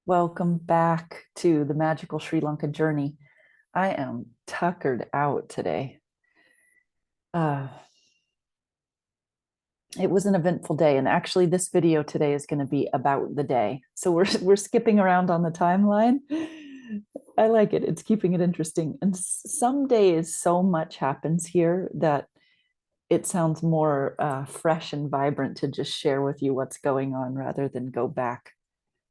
Welcome back to the magical Sri Lanka journey. I am tuckered out today. Uh, it was an eventful day, and actually, this video today is going to be about the day. So we're skipping around on the timeline. I like it. It's keeping it interesting. And some days, so much happens here that it sounds more fresh and vibrant to just share with you what's going on rather than go back.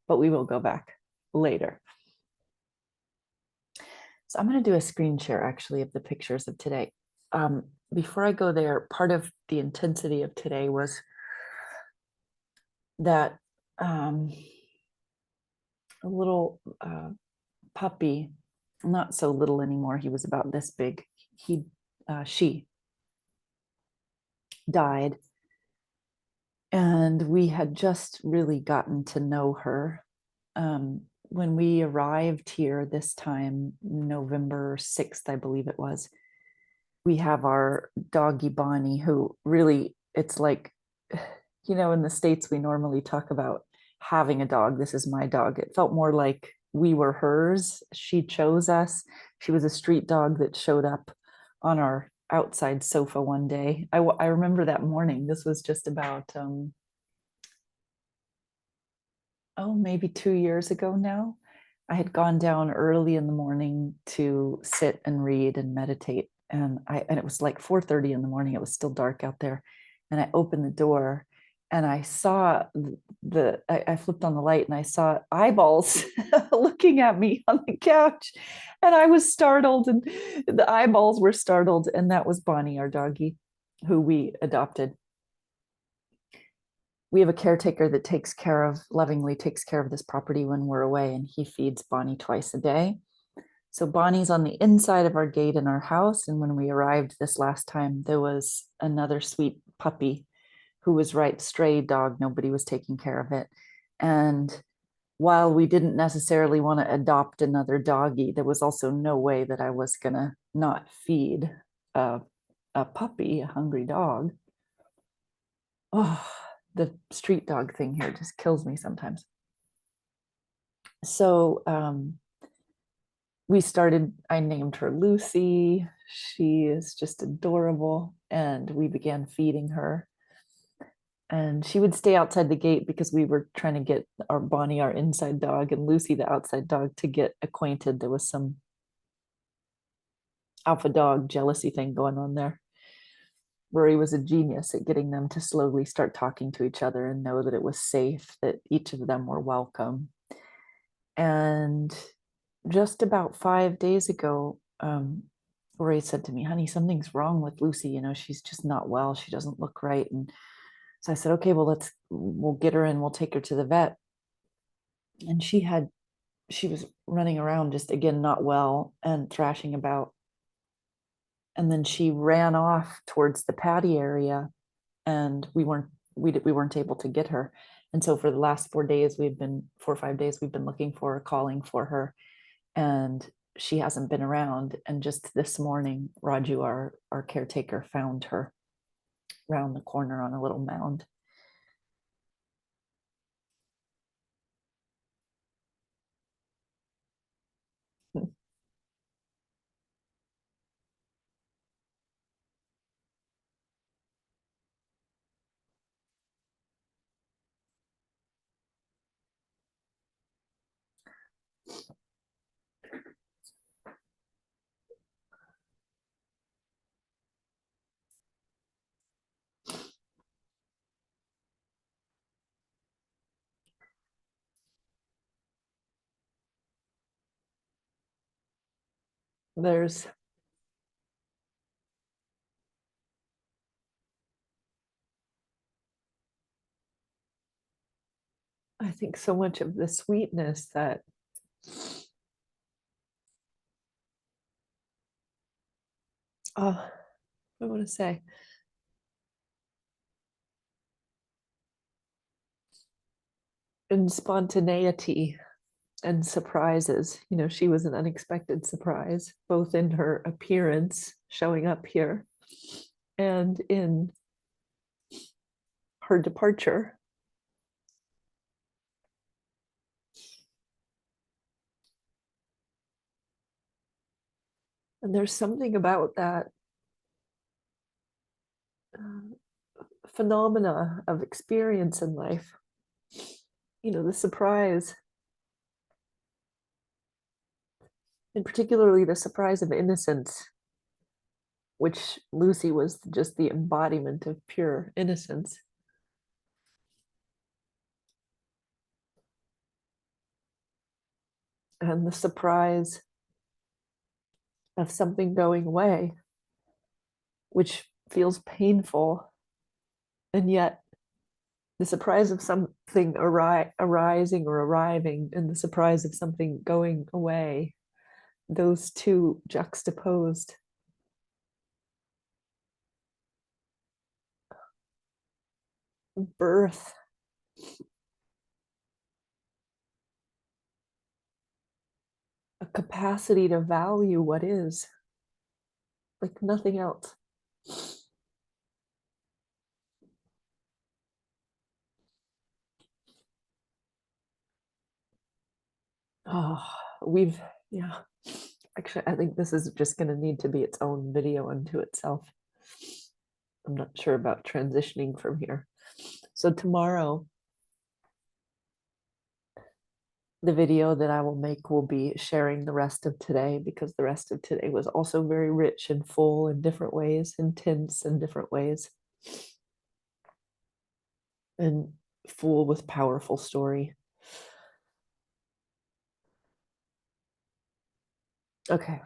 But we will go back later. So I'm going to do a screen share actually of the pictures of today. Before I go there, part of the intensity of today was that a little puppy, not so little anymore, he was about this big, she died. And we had just really gotten to know her. When we arrived here this time, November 6th, I believe it was, we have our doggie Bonnie, who really, it's like, in the States, we normally talk about having a dog. This is my dog. It felt more like we were hers. She chose us. She was a street dog that showed up on our outside sofa one day. I remember that morning. This was just about, maybe 2 years ago now. I had gone down early in the morning to sit and read and meditate. And it was like 4:30 in the morning. It was still dark out there. And I opened the door and I saw I flipped on the light and I saw eyeballs looking at me on the couch. And I was startled, and the eyeballs were startled. And that was Bonnie, our doggie, who we adopted. We have a caretaker that lovingly takes care of this property when we're away, and he feeds Bonnie twice a day. So Bonnie's on the inside of our gate in our house. And when we arrived this last time, there was another sweet puppy who was stray dog. Nobody was taking care of it. And while we didn't necessarily want to adopt another doggie, there was also no way that I was going to not feed a puppy, a hungry dog. Oh, the street dog thing here just kills me sometimes. So I named her Lucy. She is just adorable. And we began feeding her. And she would stay outside the gate because we were trying to get our Bonnie, our inside dog, and Lucy, the outside dog, to get acquainted. There was some alpha dog jealousy thing going on there. Rory was a genius at getting them to slowly start talking to each other and know that it was safe, that each of them were welcome. And just about 5 days ago, Rory said to me, "Honey, something's wrong with Lucy. She's just not well. She doesn't look right." And so I said, "Okay, well, we'll get her and we'll take her to the vet." And she was running around just again, not well and thrashing about. And then she ran off towards the patio area, and we weren't able to get her. And so for the last 4 days, 4 or 5 days, we've been looking for her, calling for her, and she hasn't been around. And just this morning, Raju, our caretaker, found her around the corner on a little mound. There's, I think, so much of the sweetness that I want to say, in spontaneity and surprises. She was an unexpected surprise, both in her appearance showing up here and in her departure. And there's something about that phenomena of experience in life, the surprise, and particularly the surprise of innocence, which Lucy was just the embodiment of pure innocence. And the surprise of something going away, which feels painful, and yet the surprise of something arising or arriving and the surprise of something going away, those two juxtaposed. Birth, a capacity to value what is like nothing else. Oh, yeah. Actually, I think this is just going to need to be its own video unto itself. I'm not sure about transitioning from here. So tomorrow, the video that I will make will be sharing the rest of today, because the rest of today was also very rich and full in different ways, intense in different ways, and full with powerful story. Okay.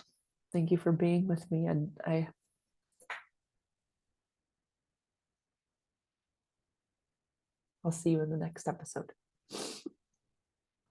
Thank you for being with me. And I'll see you in the next episode.